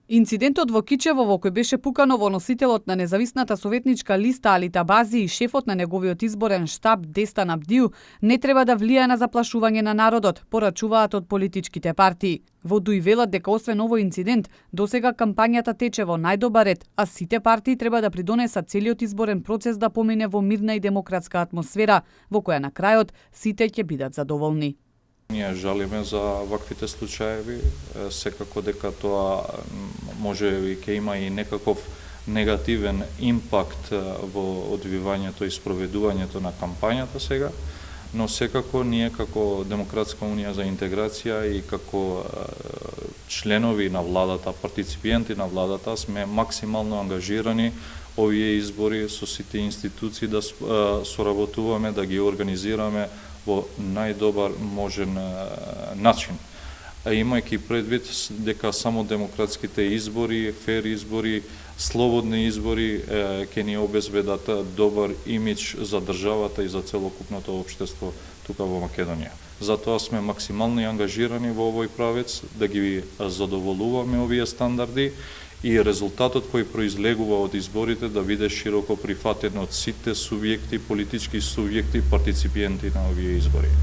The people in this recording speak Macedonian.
Инцидентот во Кичево, во кој беше пукано носителот на независната советничка листа Али Табази и шефот на неговиот изборен штаб Дестан Абдиу, не треба да влијае на заплашување на народот, порачуваат од политичките партии. Во ДУИ велат дека освен овој инцидент, досега кампањата тече во најдобар ред, а сите партии треба да придонесат целиот изборен процес да помине во мирна и демократска атмосфера, во која на крајот сите ќе бидат задоволни. Ние жалиме за ваквите случаеви, секако дека тоа може би ќе има и некаков негативен импакт во одвивањето и спроведувањето на кампањата сега, но секако ние како Демократска унија за интеграција и како членови на владата, партиципиенти на владата сме максимално ангажирани овие избори со сите институции да соработуваме, да ги организираме во најдобар можен начин. А имајќи предвид дека само демократските избори, фер избори, слободни избори ќе ни обезбедат добар имидж за државата и за целокупното општество тука во Македонија. Затоа сме максимално ангажирани во овој правец да ги задоволуваме овие стандарди и резултатот кој произлегува од изборите да биде широко прифатен од сите субјекти, политички субјекти, партиципиенти на овие избори.